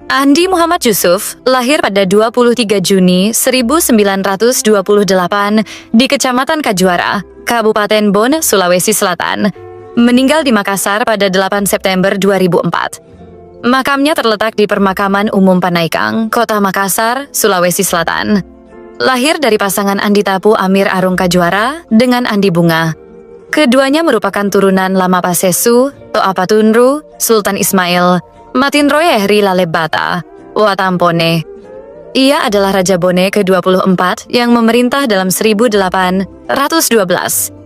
Andi Muhammad Yusuf lahir pada 23 Juni 1928 di Kecamatan Kajuara, Kabupaten Bon, Sulawesi Selatan. Meninggal di Makassar pada 8 September 2004. Makamnya terletak di Permakaman Umum Panaikang, Kota Makassar, Sulawesi Selatan. Lahir dari pasangan Andi Tapu Amir Arung Kajuara dengan Andi Bunga. Keduanya merupakan turunan Lama Pasesu, Toa Patunru, Sultan Ismail, Matinroy Ehri Lalebata, Watampone. Ia adalah Raja Bone ke-24 yang memerintah dalam 1812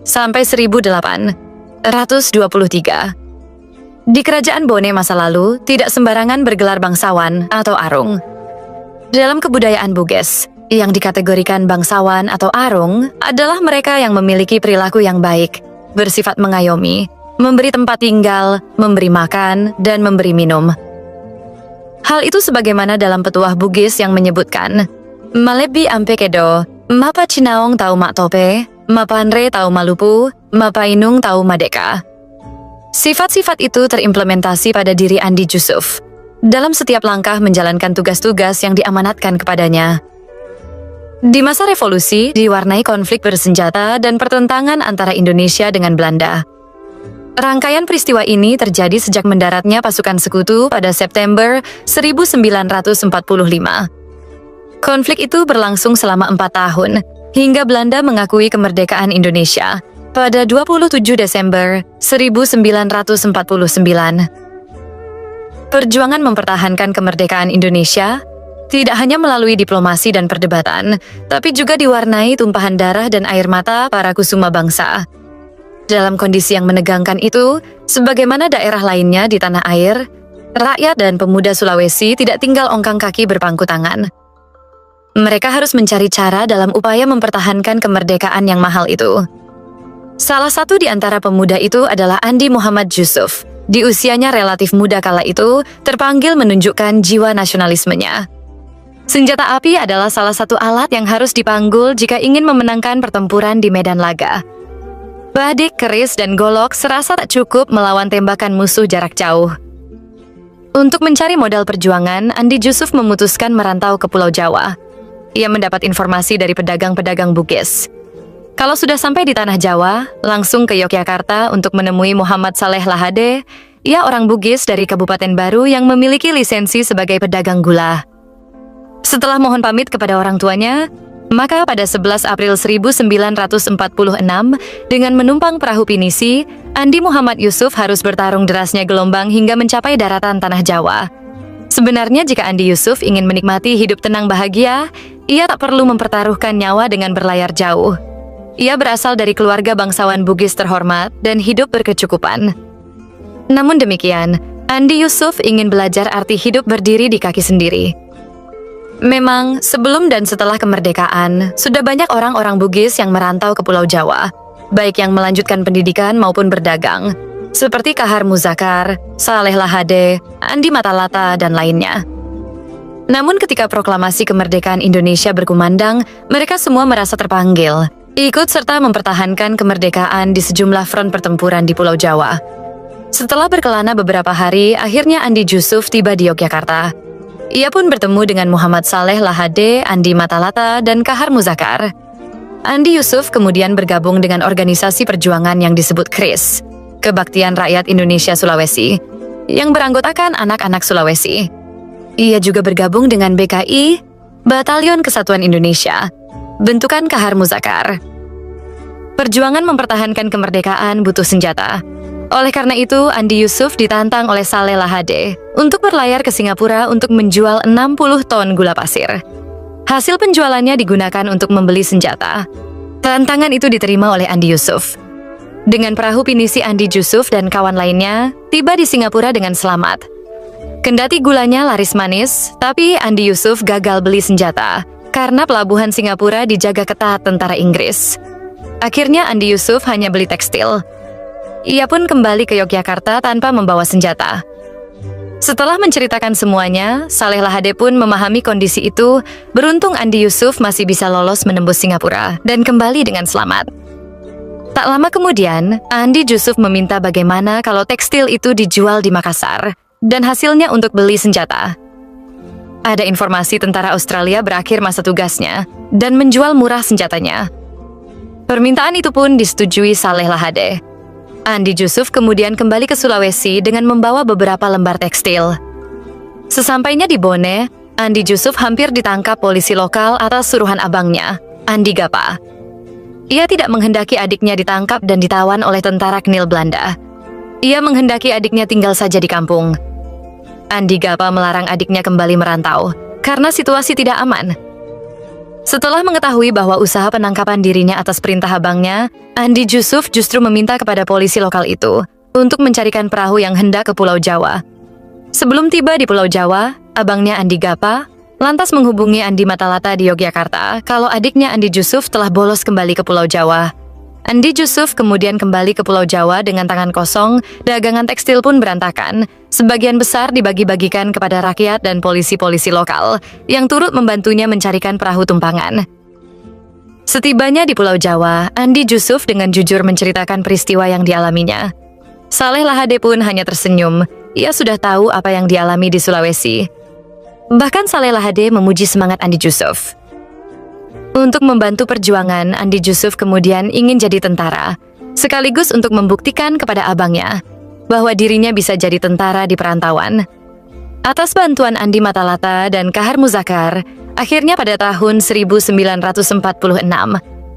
sampai 1823. Di kerajaan Bone masa lalu, tidak sembarangan bergelar bangsawan atau arung. Dalam kebudayaan Buges, yang dikategorikan bangsawan atau arung adalah mereka yang memiliki perilaku yang baik, bersifat mengayomi, memberi tempat tinggal, memberi makan, dan memberi minum. Hal itu sebagaimana dalam petuah Bugis yang menyebutkan, Malebi ampekedo, mapa cinaong tau mak tope, mapanre tau malupu, mapainung tau madeka. Sifat-sifat itu terimplementasi pada diri Andi Yusuf dalam setiap langkah menjalankan tugas-tugas yang diamanatkan kepadanya. Di masa revolusi, diwarnai konflik bersenjata dan pertentangan antara Indonesia dengan Belanda. Rangkaian peristiwa ini terjadi sejak mendaratnya pasukan sekutu pada September 1945. Konflik itu berlangsung selama 4 tahun, hingga Belanda mengakui kemerdekaan Indonesia pada 27 Desember 1949. Perjuangan mempertahankan kemerdekaan Indonesia tidak hanya melalui diplomasi dan perdebatan, tapi juga diwarnai tumpahan darah dan air mata para kusuma bangsa. Dalam kondisi yang menegangkan itu, sebagaimana daerah lainnya di tanah air, rakyat dan pemuda Sulawesi tidak tinggal ongkang kaki berpangku tangan. Mereka harus mencari cara dalam upaya mempertahankan kemerdekaan yang mahal itu. Salah satu di antara pemuda itu adalah Andi Muhammad Yusuf. Di usianya relatif muda kala itu, terpanggil menunjukkan jiwa nasionalismenya. Senjata api adalah salah satu alat yang harus dipanggul jika ingin memenangkan pertempuran di medan laga. Badik, keris, dan golok serasa tak cukup melawan tembakan musuh jarak jauh. Untuk mencari modal perjuangan, Andi Yusuf memutuskan merantau ke Pulau Jawa. Ia mendapat informasi dari pedagang-pedagang Bugis. Kalau sudah sampai di tanah Jawa, langsung ke Yogyakarta untuk menemui Muhammad Saleh Lahade. Ia orang Bugis dari Kabupaten Baru yang memiliki lisensi sebagai pedagang gula. Setelah mohon pamit kepada orang tuanya, maka pada 11 April 1946, dengan menumpang perahu pinisi, Andi Muhammad Yusuf harus bertarung derasnya gelombang hingga mencapai daratan tanah Jawa. Sebenarnya jika Andi Yusuf ingin menikmati hidup tenang bahagia, ia tak perlu mempertaruhkan nyawa dengan berlayar jauh. Ia berasal dari keluarga bangsawan Bugis terhormat dan hidup berkecukupan. Namun demikian, Andi Yusuf ingin belajar arti hidup berdiri di kaki sendiri. Memang, sebelum dan setelah kemerdekaan, sudah banyak orang-orang Bugis yang merantau ke Pulau Jawa, baik yang melanjutkan pendidikan maupun berdagang, seperti Kahar Muzakar, Saleh Lahade, Andi Matalata, dan lainnya. Namun ketika proklamasi kemerdekaan Indonesia berkumandang, mereka semua merasa terpanggil, ikut serta mempertahankan kemerdekaan di sejumlah front pertempuran di Pulau Jawa. Setelah berkelana beberapa hari, akhirnya Andi Yusuf tiba di Yogyakarta. Ia pun bertemu dengan Muhammad Saleh Lahade, Andi Matalata, dan Kahar Muzakar. Andi Yusuf kemudian bergabung dengan organisasi perjuangan yang disebut KRIS, Kebaktian Rakyat Indonesia Sulawesi, yang beranggotakan anak-anak Sulawesi. Ia juga bergabung dengan BKI, Batalion Kesatuan Indonesia, bentukan Kahar Muzakar. Perjuangan mempertahankan kemerdekaan butuh senjata. Oleh karena itu, Andi Yusuf ditantang oleh Saleh Lahade untuk berlayar ke Singapura untuk menjual 60 ton gula pasir. Hasil penjualannya digunakan untuk membeli senjata. Tantangan itu diterima oleh Andi Yusuf. Dengan perahu pinisi, Andi Yusuf dan kawan lainnya tiba di Singapura dengan selamat. Kendati gulanya laris manis, tapi Andi Yusuf gagal beli senjata karena pelabuhan Singapura dijaga ketat tentara Inggris. Akhirnya Andi Yusuf hanya beli tekstil. Ia pun kembali ke Yogyakarta tanpa membawa senjata. Setelah menceritakan semuanya, Saleh Lahade pun memahami kondisi itu. Beruntung Andi Yusuf masih bisa lolos menembus Singapura dan kembali dengan selamat. Tak lama kemudian, Andi Yusuf meminta bagaimana kalau tekstil itu dijual di Makassar dan hasilnya untuk beli senjata. ada informasi tentara Australia berakhir masa tugasnya dan menjual murah senjatanya. Permintaan itu pun disetujui Saleh Lahade. Andi Jusuf kemudian kembali ke Sulawesi dengan membawa beberapa lembar tekstil. Sesampainya di Bone, Andi Jusuf hampir ditangkap polisi lokal atas suruhan abangnya, Andi Gapa. Ia tidak menghendaki adiknya ditangkap dan ditawan oleh tentara Knil Belanda. Ia menghendaki adiknya tinggal saja di kampung. Andi Gapa melarang adiknya kembali merantau karena situasi tidak aman. Setelah mengetahui bahwa usaha penangkapan dirinya atas perintah abangnya, Andi Jusuf justru meminta kepada polisi lokal itu untuk mencarikan perahu yang hendak ke Pulau Jawa. Sebelum tiba di Pulau Jawa, abangnya Andi Gapa lantas menghubungi Andi Matalata di Yogyakarta kalau adiknya Andi Jusuf telah bolos kembali ke Pulau Jawa. Andi Jusuf kemudian kembali ke Pulau Jawa dengan tangan kosong, dagangan tekstil pun berantakan. Sebagian besar dibagi-bagikan kepada rakyat dan polisi-polisi lokal yang turut membantunya mencarikan perahu tumpangan. Setibanya di Pulau Jawa, Andi Jusuf dengan jujur menceritakan peristiwa yang dialaminya. Saleh Lahade pun hanya tersenyum. Ia sudah tahu apa yang dialami di Sulawesi. Bahkan Saleh Lahade memuji semangat Andi Jusuf. Untuk membantu perjuangan, Andi Jusuf kemudian ingin jadi tentara, sekaligus untuk membuktikan kepada abangnya bahwa dirinya bisa jadi tentara di perantauan. Atas bantuan Andi Matalata dan Kahar Muzakar, akhirnya pada tahun 1946,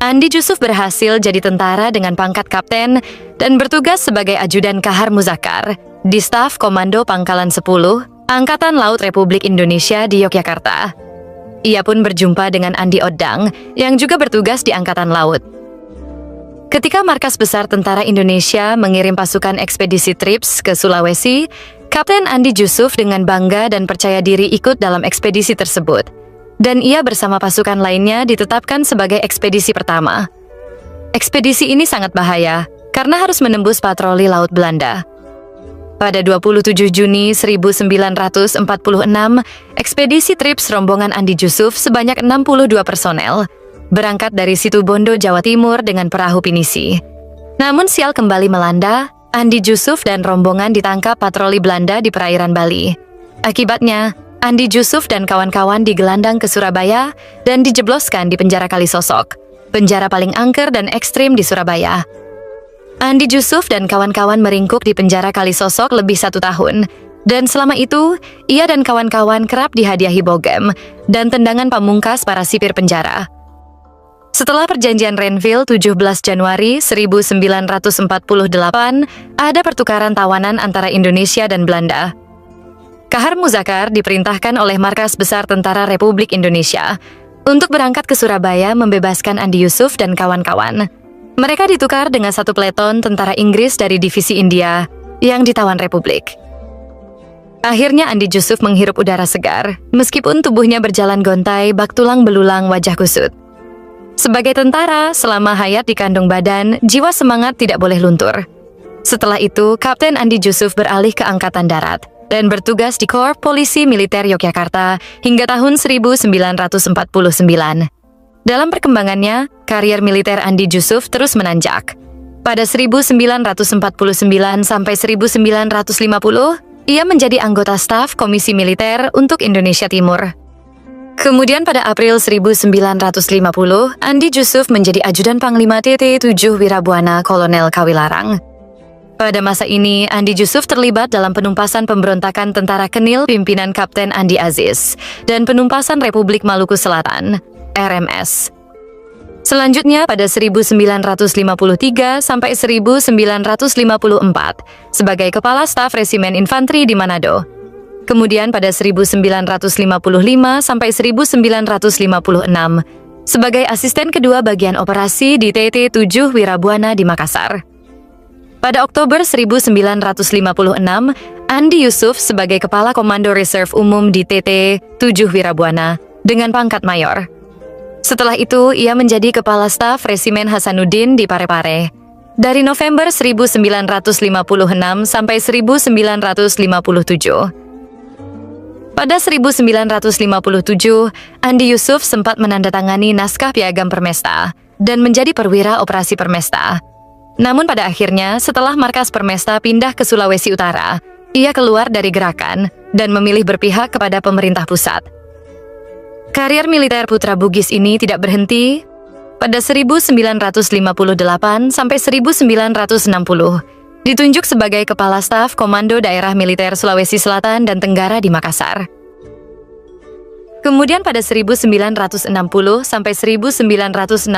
Andi Jusuf berhasil jadi tentara dengan pangkat kapten dan bertugas sebagai ajudan Kahar Muzakar di staf Komando Pangkalan 10, Angkatan Laut Republik Indonesia di Yogyakarta. Ia pun berjumpa dengan Andi Odang yang juga bertugas di Angkatan Laut. Ketika Markas Besar Tentara Indonesia mengirim pasukan ekspedisi TRIPS ke Sulawesi, Kapten Andi Jusuf dengan bangga dan percaya diri ikut dalam ekspedisi tersebut. Dan ia bersama pasukan lainnya ditetapkan sebagai ekspedisi pertama. Ekspedisi ini sangat bahaya karena harus menembus patroli Laut Belanda. Pada 27 Juni 1946, ekspedisi TRIPS rombongan Andi Jusuf sebanyak 62 personel berangkat dari Situbondo, Jawa Timur dengan perahu pinisi. Namun sial kembali melanda, Andi Jusuf dan rombongan ditangkap patroli Belanda di perairan Bali. Akibatnya, Andi Jusuf dan kawan-kawan digelandang ke Surabaya dan dijebloskan di penjara Kalisosok, penjara paling angker dan ekstrim di Surabaya. Andi Jusuf dan kawan-kawan meringkuk di penjara Kalisosok lebih 1 tahun, dan selama itu, ia dan kawan-kawan kerap dihadiahi bogem dan tendangan pamungkas para sipir penjara. Setelah perjanjian Renville 17 Januari 1948, ada pertukaran tawanan antara Indonesia dan Belanda. Kahar Muzakar diperintahkan oleh Markas Besar Tentara Republik Indonesia untuk berangkat ke Surabaya membebaskan Andi Jusuf dan kawan-kawan. Mereka ditukar dengan 1 peleton tentara Inggris dari Divisi India yang ditawan Republik. Akhirnya Andi Jusuf menghirup udara segar, meskipun tubuhnya berjalan gontai, bak tulang belulang, wajah kusut. Sebagai tentara, selama hayat di kandung badan, jiwa semangat tidak boleh luntur. Setelah itu, Kapten Andi Jusuf beralih ke Angkatan Darat dan bertugas di Korps Polisi Militer Yogyakarta hingga tahun 1949. Dalam perkembangannya, karier militer Andi Jusuf terus menanjak. Pada 1949 sampai 1950, ia menjadi anggota staf Komisi Militer untuk Indonesia Timur. Kemudian pada April 1950, Andi Jusuf menjadi ajudan Panglima TT-7 Wirabuana Kolonel Kawilarang. Pada masa ini, Andi Jusuf terlibat dalam penumpasan pemberontakan tentara Knil pimpinan Kapten Andi Aziz dan penumpasan Republik Maluku Selatan, RMS. Selanjutnya pada 1953 sampai 1954 sebagai Kepala Staf Resimen Infanteri di Manado. Kemudian pada 1955 sampai 1956 sebagai Asisten Kedua Bagian Operasi di TT-7 Wirabuana di Makassar. Pada Oktober 1956, Andi Jusuf sebagai Kepala Komando Reserve Umum di TT-7 Wirabuana dengan pangkat Mayor. Setelah itu, ia menjadi Kepala Staf Resimen Hasanuddin di Parepare dari November 1956 sampai 1957. Pada 1957, Andi Jusuf sempat menandatangani naskah piagam Permesta dan menjadi perwira operasi Permesta. Namun pada akhirnya, setelah markas Permesta pindah ke Sulawesi Utara, ia keluar dari gerakan dan memilih berpihak kepada pemerintah pusat. Karier militer Putra Bugis ini tidak berhenti pada 1958 sampai 1960. Ditunjuk sebagai Kepala Staf Komando Daerah Militer Sulawesi Selatan dan Tenggara di Makassar. Kemudian pada 1960 sampai 1964,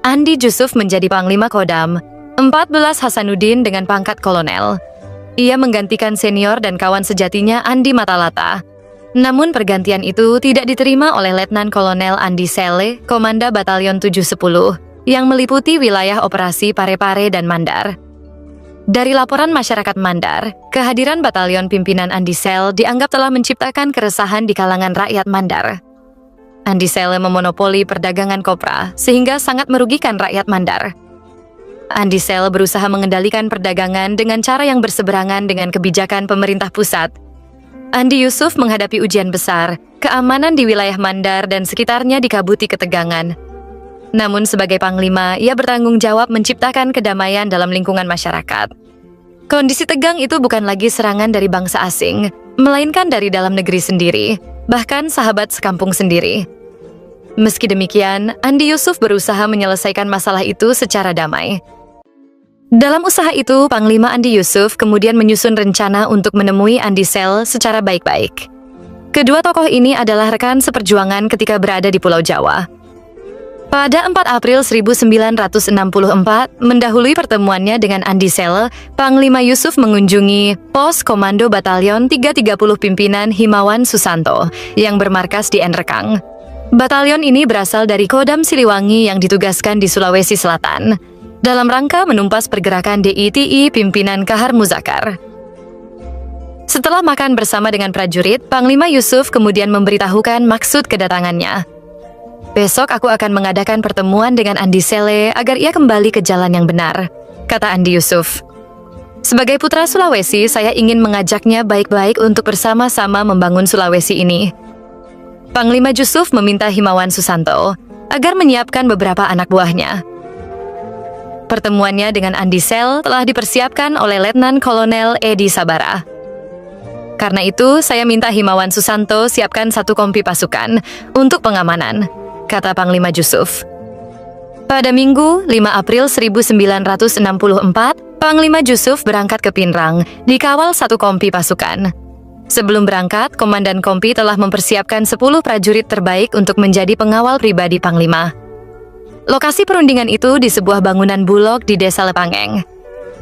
Andi Jusuf menjadi Panglima Kodam 14 Hasanuddin dengan pangkat kolonel. Ia menggantikan senior dan kawan sejatinya Andi Matalata. Namun pergantian itu tidak diterima oleh Letnan Kolonel Andi Sele, Komanda Batalion 710, yang meliputi wilayah operasi Parepare dan Mandar. Dari laporan masyarakat Mandar, kehadiran batalion pimpinan Andi Sel dianggap telah menciptakan keresahan di kalangan rakyat Mandar. Andi Sel memonopoli perdagangan kopra sehingga sangat merugikan rakyat Mandar. Andi Sel berusaha mengendalikan perdagangan dengan cara yang berseberangan dengan kebijakan pemerintah pusat. Andi Yusuf menghadapi ujian besar, keamanan di wilayah Mandar dan sekitarnya dikabuti ketegangan. Namun sebagai panglima, ia bertanggung jawab menciptakan kedamaian dalam lingkungan masyarakat. Kondisi tegang itu bukan lagi serangan dari bangsa asing, melainkan dari dalam negeri sendiri, bahkan sahabat sekampung sendiri. Meski demikian, Andi Yusuf berusaha menyelesaikan masalah itu secara damai. Dalam usaha itu, Panglima Andi Yusuf kemudian menyusun rencana untuk menemui Andi Sel secara baik-baik. Kedua tokoh ini adalah rekan seperjuangan ketika berada di Pulau Jawa. Pada 4 April 1964, mendahului pertemuannya dengan Andi Sel, Panglima Yusuf mengunjungi pos Komando Batalion 330 pimpinan Himawan Susanto yang bermarkas di Enrekang. Batalion ini berasal dari Kodam Siliwangi yang ditugaskan di Sulawesi Selatan, dalam rangka menumpas pergerakan DITI pimpinan Kahar Muzakar. Setelah makan bersama dengan prajurit, Panglima Yusuf kemudian memberitahukan maksud kedatangannya. Besok aku akan mengadakan pertemuan dengan Andi Sele agar ia kembali ke jalan yang benar, kata Andi Yusuf. Sebagai putra Sulawesi, saya ingin mengajaknya baik-baik untuk bersama-sama membangun Sulawesi ini. Panglima Yusuf meminta Himawan Susanto agar menyiapkan beberapa anak buahnya. Pertemuannya dengan Andi Sel telah dipersiapkan oleh Letnan Kolonel Edi Sabara. Karena itu, saya minta Himawan Susanto siapkan 1 kompi pasukan untuk pengamanan, kata Panglima Yusuf. Pada Minggu, 5 April 1964, Panglima Yusuf berangkat ke Pinrang, dikawal 1 kompi pasukan. Sebelum berangkat, Komandan Kompi telah mempersiapkan 10 prajurit terbaik untuk menjadi pengawal pribadi Panglima. Lokasi perundingan itu di sebuah bangunan bulog di Desa Lepangeng.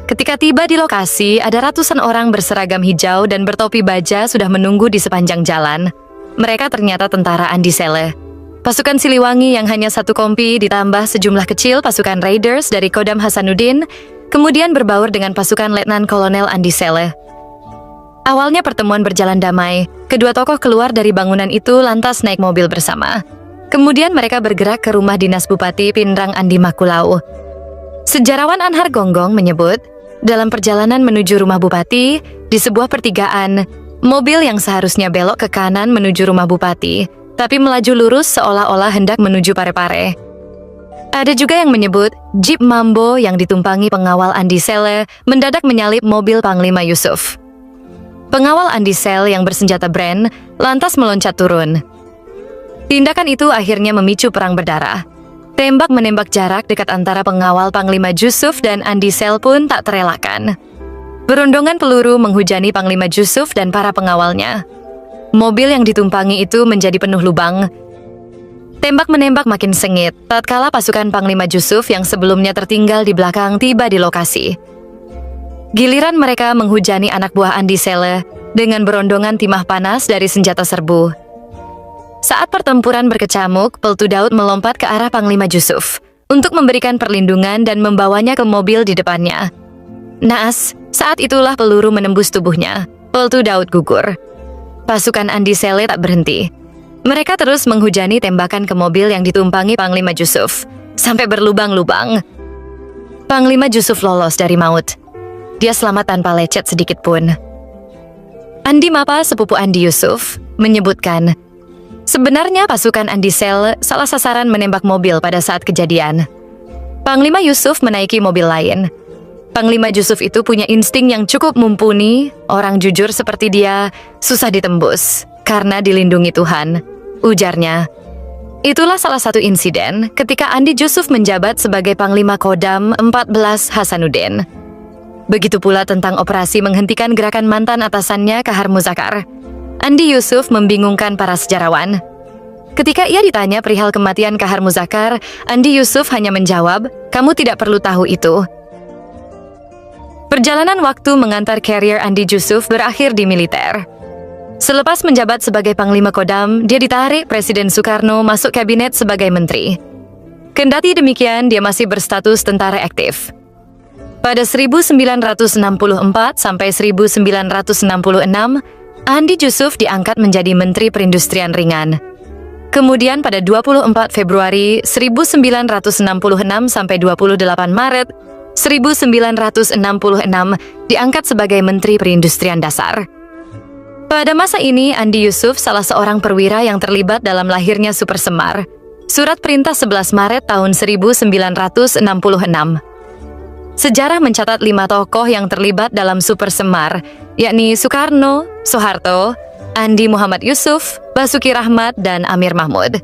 Ketika tiba di lokasi, ada ratusan orang berseragam hijau dan bertopi baja sudah menunggu di sepanjang jalan. Mereka ternyata tentara Andi Sele. Pasukan Siliwangi yang hanya 1 kompi ditambah sejumlah kecil pasukan Raiders dari Kodam Hasanuddin, kemudian berbaur dengan pasukan Letnan Kolonel Andi Sele. Awalnya pertemuan berjalan damai, kedua tokoh keluar dari bangunan itu lantas naik mobil bersama. Kemudian mereka bergerak ke rumah dinas Bupati Pinrang Andi Makulau. Sejarawan Anhar Gonggong menyebut, dalam perjalanan menuju rumah Bupati, di sebuah pertigaan, mobil yang seharusnya belok ke kanan menuju rumah Bupati, tapi melaju lurus seolah-olah hendak menuju Parepare. Ada juga yang menyebut Jeep Mambo yang ditumpangi pengawal Andi Sele mendadak menyalip mobil Panglima Yusuf. Pengawal Andi Sele yang bersenjata Bren lantas meloncat turun. Tindakan itu akhirnya memicu perang berdarah. Tembak-menembak jarak dekat antara pengawal Panglima Yusuf dan Andi Sele pun tak terelakkan. Berondongan peluru menghujani Panglima Yusuf dan para pengawalnya. Mobil yang ditumpangi itu menjadi penuh lubang. Tembak-menembak makin sengit, tatkala pasukan Panglima Yusuf yang sebelumnya tertinggal di belakang tiba di lokasi. Giliran mereka menghujani anak buah Andi Sele dengan berondongan timah panas dari senjata serbu. Saat pertempuran berkecamuk, Peltu Daud melompat ke arah Panglima Yusuf untuk memberikan perlindungan dan membawanya ke mobil di depannya. Naas, saat itulah peluru menembus tubuhnya. Peltu Daud gugur. Pasukan Andi Sele tak berhenti. Mereka terus menghujani tembakan ke mobil yang ditumpangi Panglima Yusuf, sampai berlubang-lubang. Panglima Yusuf lolos dari maut. Dia selamat tanpa lecet sedikit pun. Andi Mapa, sepupu Andi Yusuf, menyebutkan, sebenarnya pasukan Andi Sele salah sasaran menembak mobil pada saat kejadian. Panglima Yusuf menaiki mobil lain. Panglima Yusuf itu punya insting yang cukup mumpuni, orang jujur seperti dia susah ditembus karena dilindungi Tuhan. ujarnya. Itulah salah satu insiden ketika Andi Yusuf menjabat sebagai Panglima Kodam 14 Hasanuddin. Begitu pula tentang operasi menghentikan gerakan mantan atasannya Kahar Muzakkar. Andi Yusuf membingungkan para sejarawan. Ketika ia ditanya perihal kematian Kahar Muzakkar, Andi Yusuf hanya menjawab, "Kamu tidak perlu tahu itu." Perjalanan waktu mengantar karier Andi Yusuf berakhir di militer. Selepas menjabat sebagai Panglima Kodam, dia ditarik Presiden Soekarno masuk kabinet sebagai menteri. Kendati demikian, dia masih berstatus tentara aktif. Pada 1964 sampai 1966, Andi Yusuf diangkat menjadi Menteri Perindustrian Ringan. Kemudian pada 24 Februari 1966 sampai 28 Maret 1966 diangkat sebagai Menteri Perindustrian Dasar. Pada masa ini, Andi Yusuf salah seorang perwira yang terlibat dalam lahirnya Super Semar, Surat Perintah 11 Maret tahun 1966. Sejarah mencatat 5 tokoh yang terlibat dalam Super Semar, yakni Soekarno, Soeharto, Andi Muhammad Yusuf, Basuki Rahmat, dan Amir Mahmud.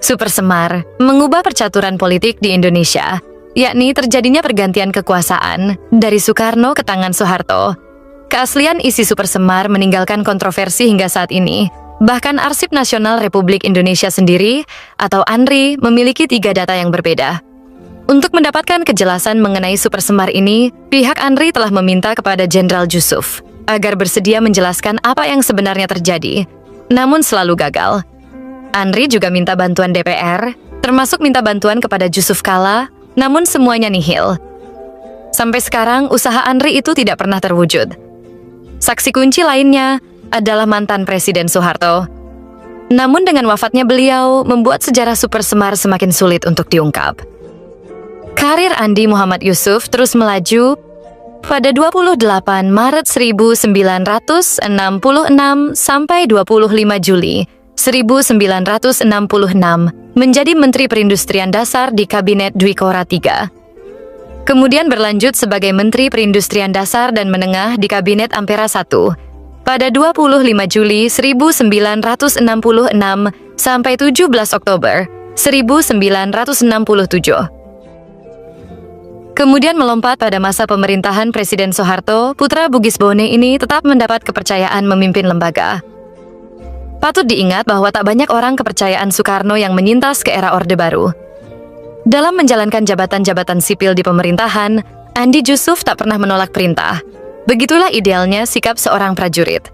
Super Semar mengubah percaturan politik di Indonesia, yakni terjadinya pergantian kekuasaan dari Soekarno ke tangan Soeharto. Keaslian isi Super Semar meninggalkan kontroversi hingga saat ini. Bahkan Arsip Nasional Republik Indonesia sendiri, atau ANRI, memiliki 3 data yang berbeda. Untuk mendapatkan kejelasan mengenai Super Semar ini, pihak ANRI telah meminta kepada Jenderal Yusuf agar bersedia menjelaskan apa yang sebenarnya terjadi, namun selalu gagal. ANRI juga minta bantuan DPR, termasuk minta bantuan kepada Yusuf Kala, namun semuanya nihil. Sampai sekarang, usaha ANRI itu tidak pernah terwujud. Saksi kunci lainnya adalah mantan Presiden Soeharto. Namun dengan wafatnya beliau, membuat sejarah Super Semar semakin sulit untuk diungkap. Karir Andi Muhammad Yusuf terus melaju. Pada 28 Maret 1966 sampai 25 Juli 1966 menjadi Menteri Perindustrian Dasar di Kabinet Dwi Kora III. Kemudian berlanjut sebagai Menteri Perindustrian Dasar dan Menengah di Kabinet Ampera I pada 25 Juli 1966 sampai 17 Oktober 1967. Kemudian melompat pada masa pemerintahan Presiden Soeharto, putra Bugis Bone ini tetap mendapat kepercayaan memimpin lembaga. Patut diingat bahwa tak banyak orang kepercayaan Soekarno yang menyintas ke era Orde Baru. Dalam menjalankan jabatan-jabatan sipil di pemerintahan, Andi Yusuf tak pernah menolak perintah. Begitulah idealnya sikap seorang prajurit.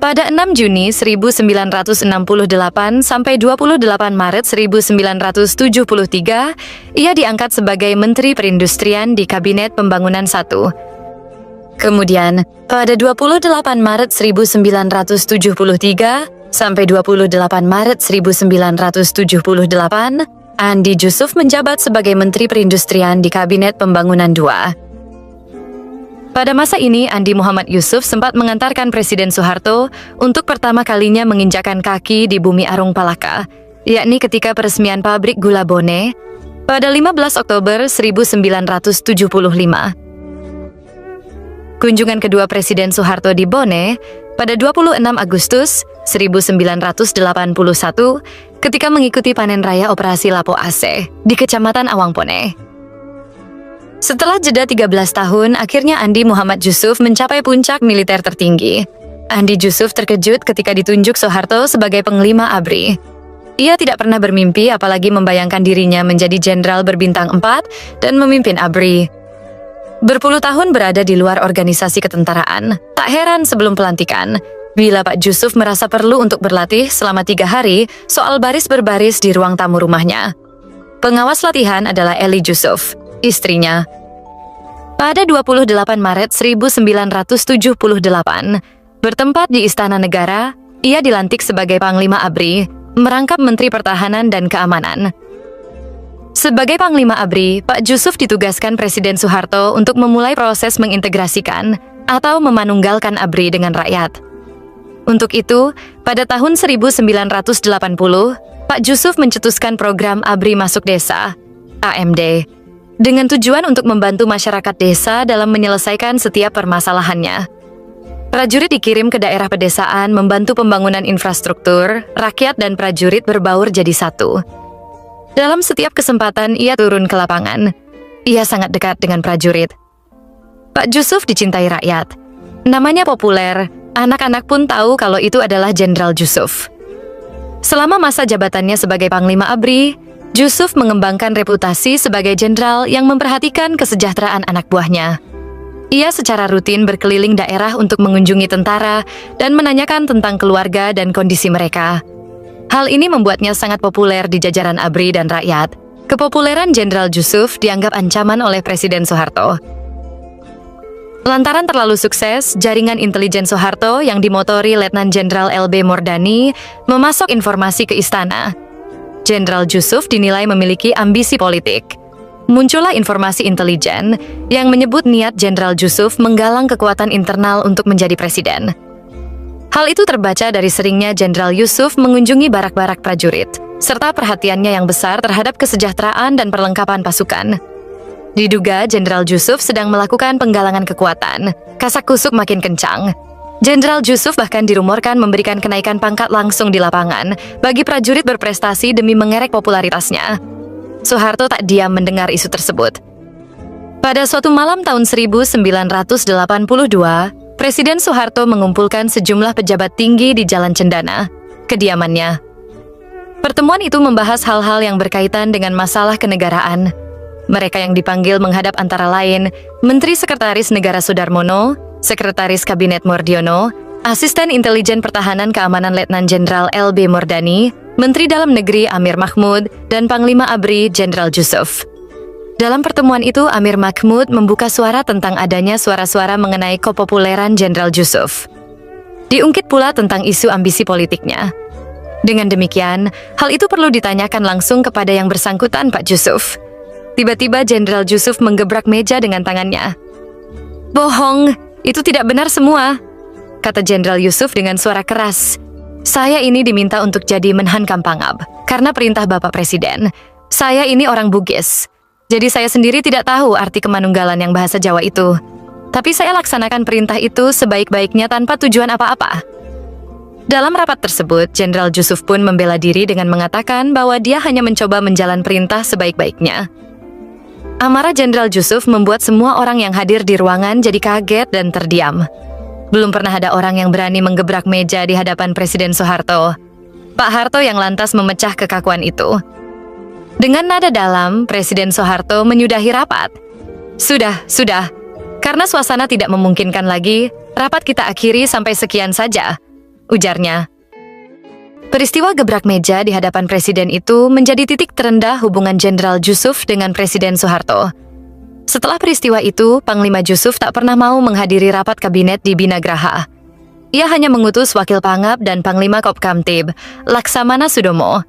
Pada 6 Juni 1968 sampai 28 Maret 1973, ia diangkat sebagai Menteri Perindustrian di Kabinet Pembangunan I. Kemudian, pada 28 Maret 1973 sampai 28 Maret 1978, Andi Yusuf menjabat sebagai Menteri Perindustrian di Kabinet Pembangunan II. Pada masa ini, Andi Muhammad Yusuf sempat mengantarkan Presiden Soeharto untuk pertama kalinya menginjakkan kaki di bumi Arung Palaka, yakni ketika peresmian pabrik gula Bone pada 15 Oktober 1975. Kunjungan kedua Presiden Soeharto di Bone pada 26 Agustus 1981 ketika mengikuti panen raya operasi Lapo AC di Kecamatan Awangpone. Setelah jeda 13 tahun, akhirnya Andi Muhammad Yusuf mencapai puncak militer tertinggi. Andi Yusuf terkejut ketika ditunjuk Soeharto sebagai Panglima ABRI. Ia tidak pernah bermimpi apalagi membayangkan dirinya menjadi jenderal berbintang 4 dan memimpin ABRI. Berpuluh tahun berada di luar organisasi ketentaraan, tak heran sebelum pelantikan, bila Pak Yusuf merasa perlu untuk berlatih selama 3 hari soal baris berbaris di ruang tamu rumahnya. Pengawas latihan adalah Eli Yusuf, istrinya. Pada 28 Maret 1978, bertempat di Istana Negara, ia dilantik sebagai Panglima ABRI, merangkap Menteri Pertahanan dan Keamanan. Sebagai Panglima ABRI, Pak Yusuf ditugaskan Presiden Soeharto untuk memulai proses mengintegrasikan atau memanunggalkan ABRI dengan rakyat. Untuk itu, pada tahun 1980, Pak Yusuf mencetuskan program ABRI Masuk Desa, AMD, dengan tujuan untuk membantu masyarakat desa dalam menyelesaikan setiap permasalahannya. Prajurit dikirim ke daerah pedesaan membantu pembangunan infrastruktur, rakyat dan prajurit berbaur jadi satu. Dalam setiap kesempatan ia turun ke lapangan. Ia sangat dekat dengan prajurit. Pak Jusuf dicintai rakyat. Namanya populer, anak-anak pun tahu kalau itu adalah Jenderal Jusuf. Selama masa jabatannya sebagai Panglima ABRI, Jusuf mengembangkan reputasi sebagai jenderal yang memperhatikan kesejahteraan anak buahnya. Ia secara rutin berkeliling daerah untuk mengunjungi tentara dan menanyakan tentang keluarga dan kondisi mereka. Hal ini membuatnya sangat populer di jajaran ABRI dan rakyat. Kepopuleran Jenderal Jusuf dianggap ancaman oleh Presiden Soeharto. Lantaran terlalu sukses, jaringan intelijen Soeharto yang dimotori Letnan Jenderal LB Mordani memasok informasi ke istana. Jenderal Jusuf dinilai memiliki ambisi politik. Muncullah informasi intelijen yang menyebut niat Jenderal Jusuf menggalang kekuatan internal untuk menjadi presiden. Hal itu terbaca dari seringnya Jenderal Jusuf mengunjungi barak-barak prajurit, serta perhatiannya yang besar terhadap kesejahteraan dan perlengkapan pasukan. Diduga Jenderal Jusuf sedang melakukan penggalangan kekuatan. Kasak-kusuk makin kencang. Jenderal Jusuf bahkan dirumorkan memberikan kenaikan pangkat langsung di lapangan bagi prajurit berprestasi demi mengerek popularitasnya. Soeharto tak diam mendengar isu tersebut. Pada suatu malam tahun 1982, Presiden Soeharto mengumpulkan sejumlah pejabat tinggi di Jalan Cendana, kediamannya. Pertemuan itu membahas hal-hal yang berkaitan dengan masalah kenegaraan. Mereka yang dipanggil menghadap antara lain Menteri Sekretaris Negara Sudarmono, Sekretaris Kabinet Mordiono, Asisten Intelijen Pertahanan Keamanan Letnan Jenderal LB Mordani, Menteri Dalam Negeri Amir Mahmud, dan Panglima ABRI Jenderal Jusuf. Dalam pertemuan itu, Amir Mahmud membuka suara tentang adanya suara-suara mengenai kepopuleran Jenderal Jusuf. Diungkit pula tentang isu ambisi politiknya. Dengan demikian, hal itu perlu ditanyakan langsung kepada yang bersangkutan, Pak Jusuf. Tiba-tiba Jenderal Jusuf menggebrak meja dengan tangannya. "Bohong, itu tidak benar semua," kata Jenderal Jusuf dengan suara keras. "Saya ini diminta untuk jadi Menhan Kampangab karena perintah Bapak Presiden. Saya ini orang Bugis, jadi saya sendiri tidak tahu arti kemanunggalan yang bahasa Jawa itu. Tapi saya laksanakan perintah itu sebaik-baiknya tanpa tujuan apa-apa." Dalam rapat tersebut, Jenderal Jusuf pun membela diri dengan mengatakan bahwa dia hanya mencoba menjalan perintah sebaik-baiknya. Amarah Jenderal Jusuf membuat semua orang yang hadir di ruangan jadi kaget dan terdiam. Belum pernah ada orang yang berani menggebrak meja di hadapan Presiden Soeharto. Pak Harto yang lantas memecah kekakuan itu. Dengan nada dalam, Presiden Soeharto menyudahi rapat. Sudah. Karena suasana tidak memungkinkan lagi, rapat kita akhiri sampai sekian saja," ujarnya. Peristiwa gebrak meja di hadapan Presiden itu menjadi titik terendah hubungan Jenderal Jusuf dengan Presiden Soeharto. Setelah peristiwa itu, Panglima Jusuf tak pernah mau menghadiri rapat kabinet di Binagraha. Ia hanya mengutus Wakil Pangap dan Panglima Kopkamtib, Laksamana Sudomo.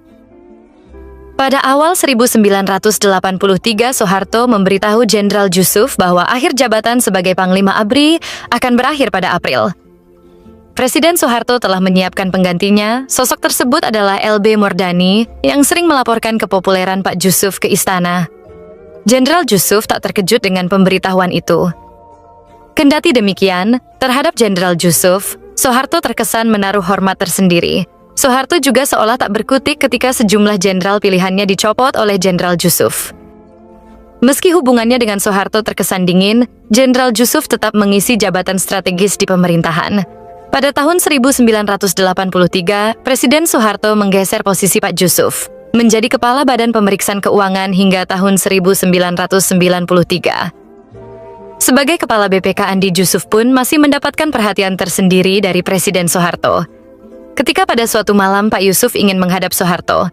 Pada awal 1983, Soeharto memberitahu Jenderal Jusuf bahwa akhir jabatan sebagai Panglima ABRI akan berakhir pada April. Presiden Soeharto telah menyiapkan penggantinya. Sosok tersebut adalah LB Mordani yang sering melaporkan kepopuleran Pak Jusuf ke istana. Jenderal Jusuf tak terkejut dengan pemberitahuan itu. Kendati demikian, terhadap Jenderal Jusuf, Soeharto terkesan menaruh hormat tersendiri. Soeharto juga seolah tak berkutik ketika sejumlah jenderal pilihannya dicopot oleh Jenderal Jusuf. Meski hubungannya dengan Soeharto terkesan dingin, Jenderal Jusuf tetap mengisi jabatan strategis di pemerintahan. Pada tahun 1983, Presiden Soeharto menggeser posisi Pak Jusuf menjadi Kepala Badan Pemeriksaan Keuangan hingga tahun 1993. Sebagai Kepala BPK, Andi Jusuf pun masih mendapatkan perhatian tersendiri dari Presiden Soeharto. Ketika pada suatu malam Pak Jusuf ingin menghadap Soeharto,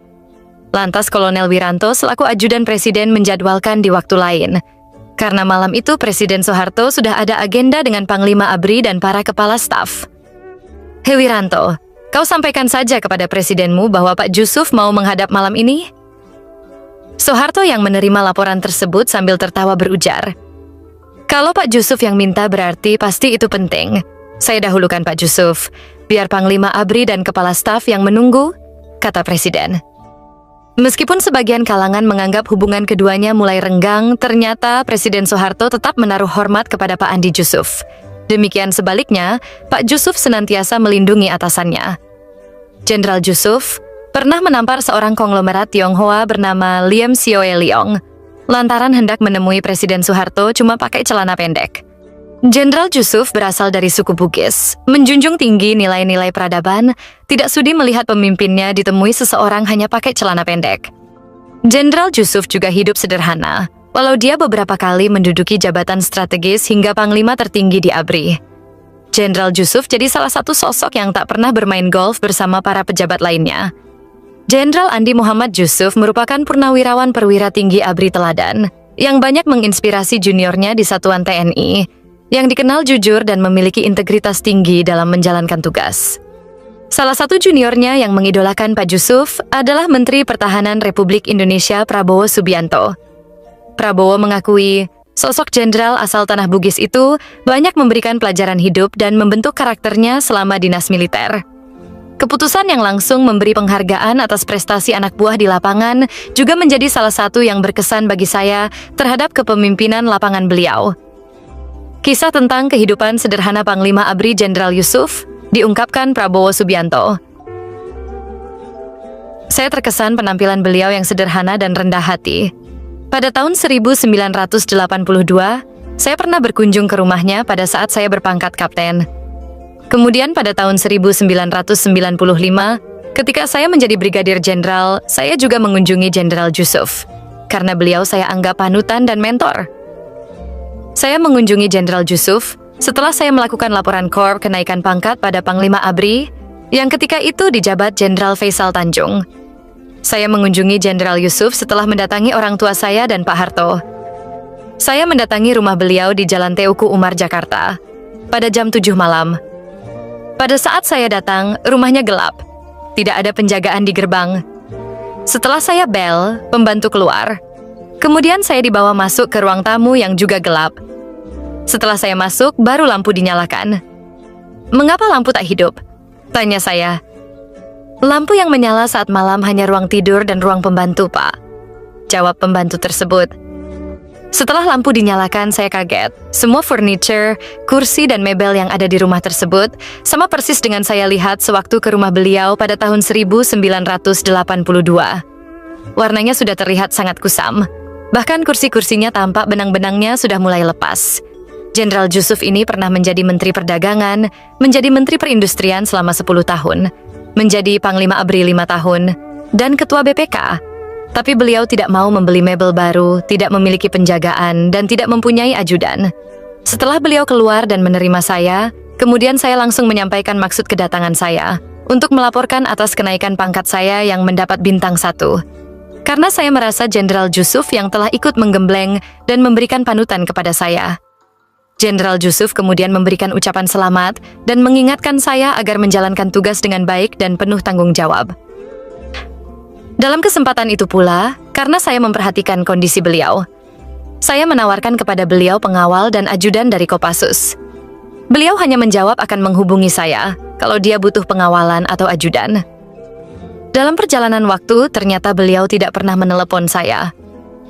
lantas Kolonel Wiranto selaku ajudan Presiden menjadwalkan di waktu lain. Karena malam itu Presiden Soeharto sudah ada agenda dengan Panglima ABRI dan para kepala staf. "Hei Wiranto, kau sampaikan saja kepada presidenmu bahwa Pak Jusuf mau menghadap malam ini?" Soeharto yang menerima laporan tersebut sambil tertawa berujar, "Kalau Pak Jusuf yang minta berarti pasti itu penting. Saya dahulukan Pak Jusuf, biar Panglima ABRI dan kepala staf yang menunggu," kata Presiden. Meskipun sebagian kalangan menganggap hubungan keduanya mulai renggang, ternyata Presiden Soeharto tetap menaruh hormat kepada Pak Andi Jusuf. Demikian sebaliknya, Pak Jusuf senantiasa melindungi atasannya. Jenderal Jusuf pernah menampar seorang konglomerat Tionghoa bernama Liem Sioe Leong lantaran hendak menemui Presiden Soeharto cuma pakai celana pendek. Jenderal Jusuf berasal dari suku Bugis, menjunjung tinggi nilai-nilai peradaban, tidak sudi melihat pemimpinnya ditemui seseorang hanya pakai celana pendek. Jenderal Jusuf juga hidup sederhana, walau dia beberapa kali menduduki jabatan strategis hingga panglima tertinggi di ABRI. Jenderal Jusuf jadi salah satu sosok yang tak pernah bermain golf bersama para pejabat lainnya. Jenderal Andi Muhammad Jusuf merupakan purnawirawan perwira tinggi ABRI teladan, yang banyak menginspirasi juniornya di satuan TNI, yang dikenal jujur dan memiliki integritas tinggi dalam menjalankan tugas. Salah satu juniornya yang mengidolakan Pak Jusuf adalah Menteri Pertahanan Republik Indonesia Prabowo Subianto. Prabowo mengakui sosok jenderal asal tanah Bugis itu banyak memberikan pelajaran hidup dan membentuk karakternya selama dinas militer. Keputusan yang langsung memberi penghargaan atas prestasi anak buah di lapangan juga menjadi salah satu yang berkesan bagi saya terhadap kepemimpinan lapangan beliau. Kisah tentang kehidupan sederhana Panglima ABRI Jenderal Jusuf diungkapkan Prabowo Subianto. Saya terkesan penampilan beliau yang sederhana dan rendah hati. Pada tahun 1982, saya pernah berkunjung ke rumahnya pada saat saya berpangkat kapten. Kemudian pada tahun 1995, ketika saya menjadi brigadir jenderal, saya juga mengunjungi Jenderal Jusuf, karena beliau saya anggap panutan dan mentor. Saya mengunjungi Jenderal Jusuf setelah saya melakukan laporan KOR kenaikan pangkat pada Panglima ABRI yang ketika itu dijabat Jenderal Faisal Tanjung. Saya mengunjungi Jenderal Jusuf setelah mendatangi orang tua saya dan Pak Harto. Saya mendatangi rumah beliau di Jalan Teuku Umar, Jakarta, pada jam 7 malam. Pada saat saya datang, rumahnya gelap. Tidak ada penjagaan di gerbang. Setelah saya bel, pembantu keluar. Kemudian saya dibawa masuk ke ruang tamu yang juga gelap. Setelah saya masuk, baru lampu dinyalakan. "Mengapa lampu tak hidup?" tanya saya. "Lampu yang menyala saat malam hanya ruang tidur dan ruang pembantu, Pak," jawab pembantu tersebut. Setelah lampu dinyalakan, saya kaget. Semua furniture, kursi dan mebel yang ada di rumah tersebut sama persis dengan saya lihat sewaktu ke rumah beliau pada tahun 1982. Warnanya sudah terlihat sangat kusam. Bahkan kursi-kursinya tampak benang-benangnya sudah mulai lepas. Jenderal Jusuf ini pernah menjadi Menteri Perdagangan, menjadi Menteri Perindustrian selama 10 tahun, menjadi Panglima ABRI 5 tahun, dan Ketua BPK. Tapi beliau tidak mau membeli mebel baru, tidak memiliki penjagaan, dan tidak mempunyai ajudan. Setelah beliau keluar dan menerima saya, kemudian saya langsung menyampaikan maksud kedatangan saya untuk melaporkan atas kenaikan pangkat saya yang mendapat bintang 1. Karena saya merasa Jenderal Jusuf yang telah ikut menggembleng dan memberikan panutan kepada saya. Jenderal Jusuf kemudian memberikan ucapan selamat dan mengingatkan saya agar menjalankan tugas dengan baik dan penuh tanggung jawab. Dalam kesempatan itu pula, karena saya memperhatikan kondisi beliau, saya menawarkan kepada beliau pengawal dan ajudan dari Kopassus. Beliau hanya menjawab akan menghubungi saya kalau dia butuh pengawalan atau ajudan. Dalam perjalanan waktu, ternyata beliau tidak pernah menelepon saya.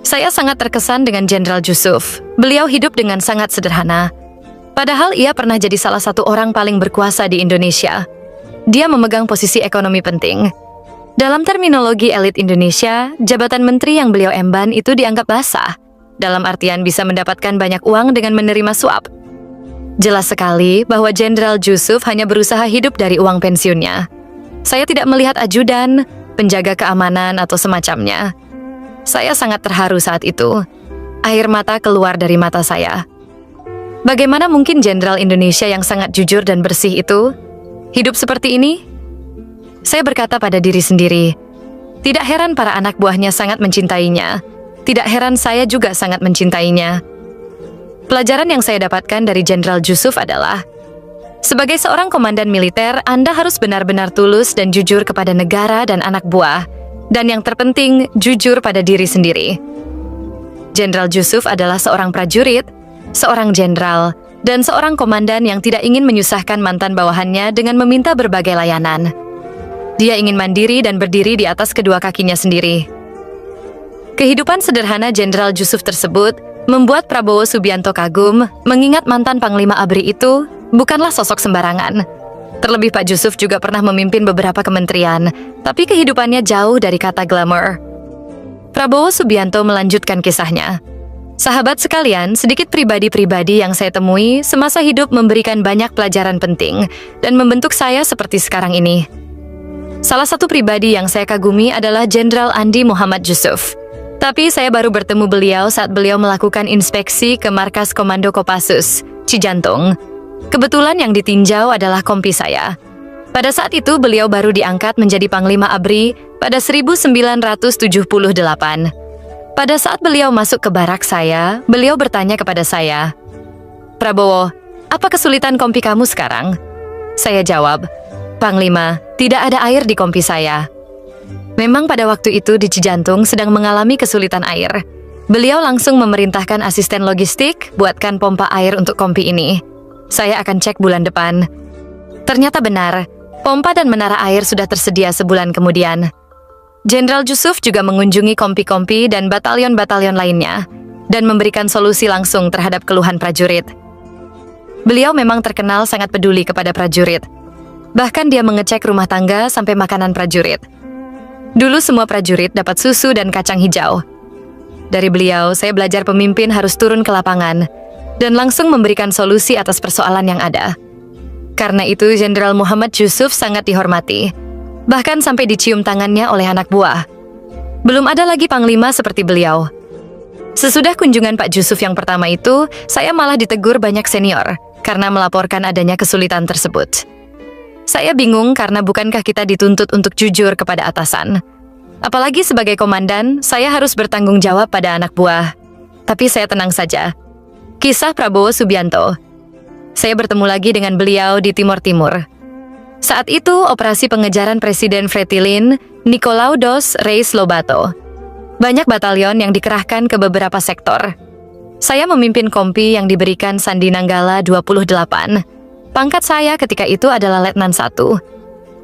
Saya sangat terkesan dengan Jenderal Jusuf. Beliau hidup dengan sangat sederhana. Padahal ia pernah jadi salah satu orang paling berkuasa di Indonesia. Dia memegang posisi ekonomi penting. Dalam terminologi elit Indonesia, jabatan menteri yang beliau emban itu dianggap basah, dalam artian bisa mendapatkan banyak uang dengan menerima suap. Jelas sekali bahwa Jenderal Jusuf hanya berusaha hidup dari uang pensiunnya. Saya tidak melihat ajudan, penjaga keamanan, atau semacamnya. Saya sangat terharu saat itu. Air mata keluar dari mata saya. Bagaimana mungkin Jenderal Indonesia yang sangat jujur dan bersih itu hidup seperti ini? Saya berkata pada diri sendiri, tidak heran para anak buahnya sangat mencintainya. Tidak heran saya juga sangat mencintainya. Pelajaran yang saya dapatkan dari Jenderal Jusuf adalah, sebagai seorang komandan militer, Anda harus benar-benar tulus dan jujur kepada negara dan anak buah. Dan yang terpenting, jujur pada diri sendiri. Jenderal Jusuf adalah seorang prajurit, seorang jenderal, dan seorang komandan yang tidak ingin menyusahkan mantan bawahannya dengan meminta berbagai layanan. Dia ingin mandiri dan berdiri di atas kedua kakinya sendiri. Kehidupan sederhana Jenderal Jusuf tersebut membuat Prabowo Subianto kagum mengingat mantan Panglima ABRI itu bukanlah sosok sembarangan. Terlebih Pak Jusuf juga pernah memimpin beberapa kementerian, tapi kehidupannya jauh dari kata glamour. Prabowo Subianto melanjutkan kisahnya. Sahabat sekalian, sedikit pribadi-pribadi yang saya temui semasa hidup memberikan banyak pelajaran penting dan membentuk saya seperti sekarang ini. Salah satu pribadi yang saya kagumi adalah Jenderal Andi Muhammad Jusuf. Tapi saya baru bertemu beliau saat beliau melakukan inspeksi ke markas Komando Kopassus, Cijantung. Kebetulan yang ditinjau adalah kompi saya. Pada saat itu beliau baru diangkat menjadi Panglima ABRI pada 1978. Pada saat beliau masuk ke barak saya, beliau bertanya kepada saya, "Prabowo, apa kesulitan kompi kamu sekarang?" Saya jawab, "Panglima, tidak ada air di kompi saya." Memang pada waktu itu di Cijantung sedang mengalami kesulitan air. Beliau langsung memerintahkan asisten logistik buatkan pompa air untuk kompi ini. Saya akan cek bulan depan. Ternyata benar, pompa dan menara air sudah tersedia sebulan kemudian. Jenderal Jusuf juga mengunjungi kompi-kompi dan batalion-batalion lainnya dan memberikan solusi langsung terhadap keluhan prajurit. Beliau memang terkenal sangat peduli kepada prajurit. Bahkan dia mengecek rumah tangga sampai makanan prajurit. Dulu semua prajurit dapat susu dan kacang hijau. Dari beliau, saya belajar pemimpin harus turun ke lapangan dan langsung memberikan solusi atas persoalan yang ada. Karena itu, Jenderal Muhammad Jusuf sangat dihormati, bahkan sampai dicium tangannya oleh anak buah. Belum ada lagi panglima seperti beliau. Sesudah kunjungan Pak Jusuf yang pertama itu, saya malah ditegur banyak senior karena melaporkan adanya kesulitan tersebut. Saya bingung karena bukankah kita dituntut untuk jujur kepada atasan? Apalagi sebagai komandan, saya harus bertanggung jawab pada anak buah. Tapi saya tenang saja. Kisah Prabowo Subianto. Saya bertemu lagi dengan beliau di Timur Timur. Saat itu, operasi pengejaran Presiden Fretilin, Nicolau dos Reis Lobato. Banyak batalion yang dikerahkan ke beberapa sektor. Saya memimpin kompi yang diberikan Sandi Nanggala 28. Pangkat saya ketika itu adalah Letnan 1.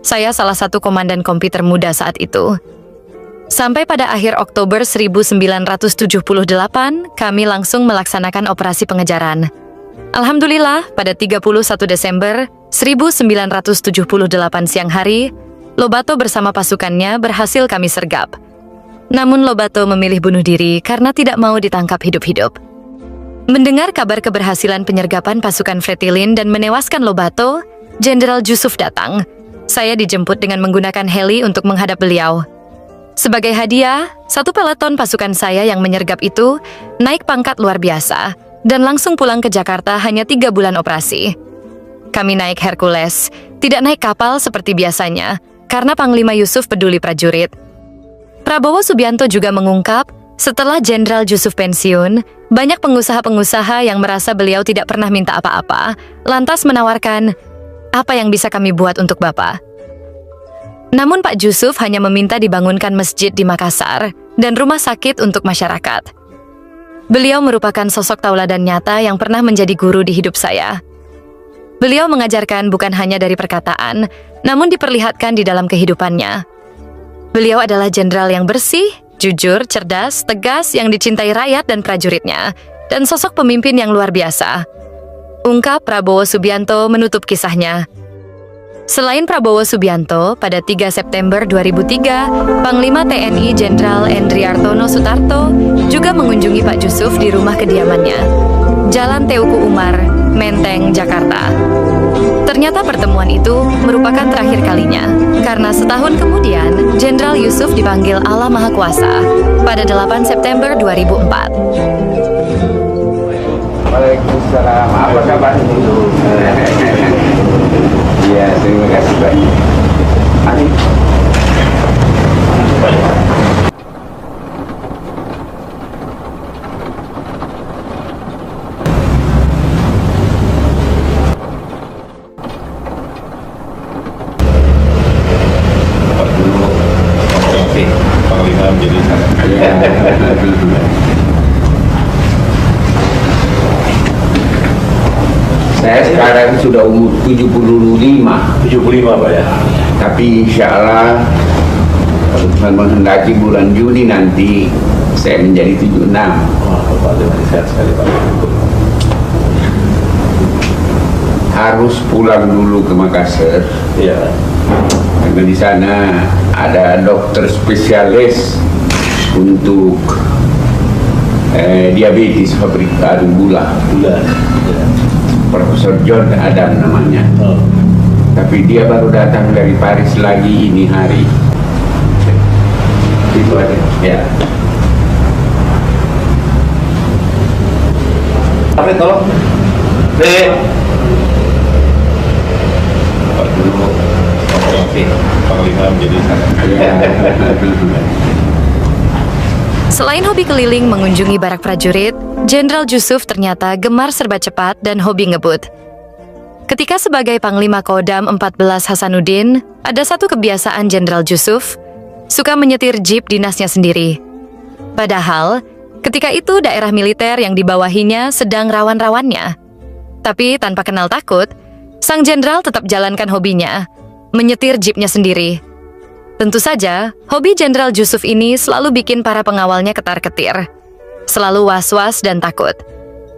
Saya salah satu komandan kompi termuda saat itu. Sampai pada akhir Oktober 1978, kami langsung melaksanakan operasi pengejaran. Alhamdulillah, pada 31 Desember 1978 siang hari, Lobato bersama pasukannya berhasil kami sergap. Namun Lobato memilih bunuh diri karena tidak mau ditangkap hidup-hidup. Mendengar kabar keberhasilan penyergapan pasukan Fretilin dan menewaskan Lobato, Jenderal Jusuf datang. Saya dijemput dengan menggunakan heli untuk menghadap beliau. Sebagai hadiah, satu peleton pasukan saya yang menyergap itu naik pangkat luar biasa dan langsung pulang ke Jakarta hanya 3 bulan operasi. Kami naik Hercules, tidak naik kapal seperti biasanya, karena Panglima Yusuf peduli prajurit. Prabowo Subianto juga mengungkap, setelah Jenderal Jusuf pensiun, banyak pengusaha-pengusaha yang merasa beliau tidak pernah minta apa-apa, lantas menawarkan, "Apa yang bisa kami buat untuk Bapak?" Namun Pak Jusuf hanya meminta dibangunkan masjid di Makassar dan rumah sakit untuk masyarakat. Beliau merupakan sosok tauladan nyata yang pernah menjadi guru di hidup saya. Beliau mengajarkan bukan hanya dari perkataan, namun diperlihatkan di dalam kehidupannya. Beliau adalah jenderal yang bersih, jujur, cerdas, tegas yang dicintai rakyat dan prajuritnya, dan sosok pemimpin yang luar biasa. Ungkap Prabowo Subianto menutup kisahnya. Selain Prabowo Subianto, pada 3 September 2003, Panglima TNI Jenderal Endriartono Sutarto juga mengunjungi Pak Jusuf di rumah kediamannya, Jalan Teuku Umar, Menteng, Jakarta. Ternyata pertemuan itu merupakan terakhir kalinya, karena setahun kemudian, Jenderal Yusuf dipanggil Allah Maha Kuasa pada 8 September 2004. Waalaikumsalam. Apa kabar? Iya, terima kasih banyak. Panglima menjadi sangat Saya sekarang sudah umur 75, 75 Pak ya. tapi insya Allah Tuhan menghendaki bulan Juni nanti saya menjadi 76. Wah, Bapak masih sehat sekali Pak. Harus pulang dulu ke Makassar Iya. karena di sana ada dokter spesialis untuk diabetes pabrik gula. Bulan. Iya. Profesor John Adam namanya. Oh. Tapi dia baru datang dari Paris lagi ini hari. Itu aja. Ya. Tapi tolong. Pak dulu operasi Panglima menjadi sangat. Ya. Selain hobi keliling mengunjungi barak prajurit, Jenderal Jusuf ternyata gemar serba cepat dan hobi ngebut. Ketika sebagai Panglima Kodam 14 Hasanuddin, ada satu kebiasaan Jenderal Jusuf, suka menyetir jeep dinasnya sendiri. Padahal, ketika itu daerah militer yang dibawahinya sedang rawan-rawannya. Tapi tanpa kenal takut, sang jenderal tetap jalankan hobinya, menyetir jeepnya sendiri. Tentu saja, hobi Jenderal Jusuf ini selalu bikin para pengawalnya ketar-ketir. Selalu was-was dan takut.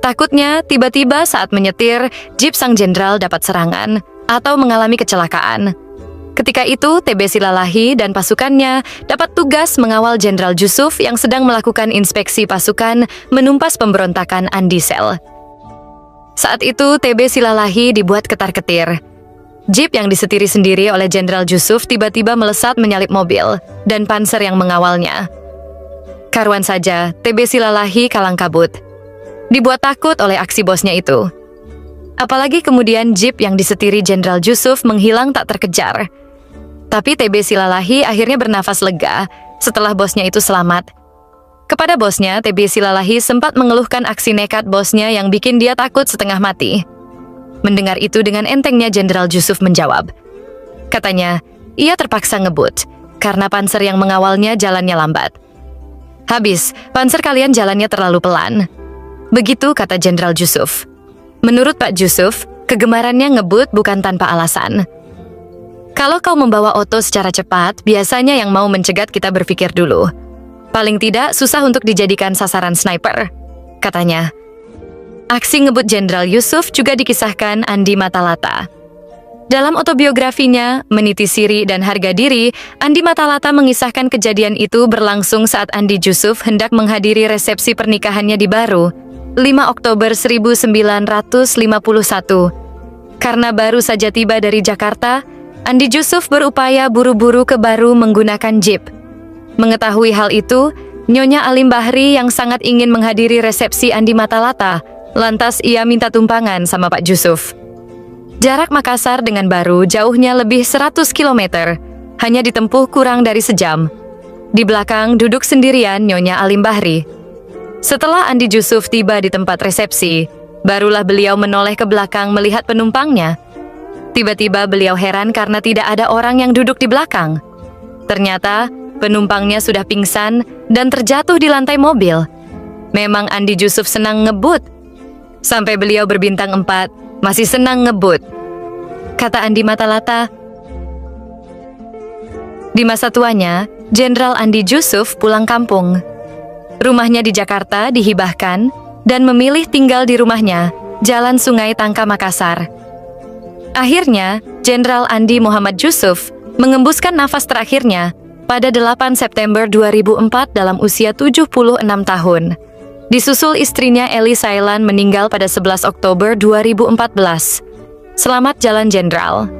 Takutnya tiba-tiba saat menyetir, jeep sang jenderal dapat serangan atau mengalami kecelakaan. Ketika itu, TB Silalahi dan pasukannya dapat tugas mengawal Jenderal Jusuf yang sedang melakukan inspeksi pasukan menumpas pemberontakan Andisel. Saat itu, TB Silalahi dibuat ketar-ketir. Jeep yang disetiri sendiri oleh Jenderal Jusuf tiba-tiba melesat menyalip mobil dan panser yang mengawalnya. Karuan saja, TB Silalahi kalang kabut. Dibuat takut oleh aksi bosnya itu. Apalagi kemudian jeep yang disetiri Jenderal Jusuf menghilang tak terkejar. Tapi TB Silalahi akhirnya bernafas lega setelah bosnya itu selamat. Kepada bosnya, TB Silalahi sempat mengeluhkan aksi nekat bosnya yang bikin dia takut setengah mati. Mendengar itu dengan entengnya Jenderal Jusuf menjawab. Katanya, ia terpaksa ngebut karena panser yang mengawalnya jalannya lambat. Habis, panser kalian jalannya terlalu pelan. Begitu kata Jenderal Jusuf. Menurut Pak Jusuf, kegemarannya ngebut bukan tanpa alasan. Kalau kau membawa oto secara cepat, biasanya yang mau mencegat kita berpikir dulu. Paling tidak susah untuk dijadikan sasaran sniper, katanya. Aksi ngebut Jenderal Jusuf juga dikisahkan Andi Matalata. Dalam autobiografinya, Meniti Siri dan Harga Diri, Andi Matalata mengisahkan kejadian itu berlangsung saat Andi Jusuf hendak menghadiri resepsi pernikahannya di Baru, 5 Oktober 1951. Karena baru saja tiba dari Jakarta, Andi Jusuf berupaya buru-buru ke Baru menggunakan jeep. Mengetahui hal itu, Nyonya Alim Bahri yang sangat ingin menghadiri resepsi Andi Matalata, lantas ia minta tumpangan sama Pak Jusuf. Jarak Makassar dengan Baru jauhnya lebih 100 km, hanya ditempuh kurang dari sejam. Di belakang duduk sendirian Nyonya Alim Bahri. Setelah Andi Jusuf tiba di tempat resepsi, barulah beliau menoleh ke belakang melihat penumpangnya. Tiba-tiba beliau heran karena tidak ada orang yang duduk di belakang. Ternyata penumpangnya sudah pingsan dan terjatuh di lantai mobil. Memang Andi Jusuf senang ngebut. Sampai beliau berbintang 4, masih senang ngebut. Kata Andi Matalata. Di masa tuanya, Jenderal Andi Jusuf pulang kampung. Rumahnya di Jakarta dihibahkan dan memilih tinggal di rumahnya, Jalan Sungai Tangka Makassar. Akhirnya, Jenderal Andi Muhammad Jusuf mengembuskan nafas terakhirnya pada 8 September 2004 dalam usia 76 tahun. Disusul istrinya Eli Sailan meninggal pada 11 Oktober 2014. Selamat jalan Jenderal.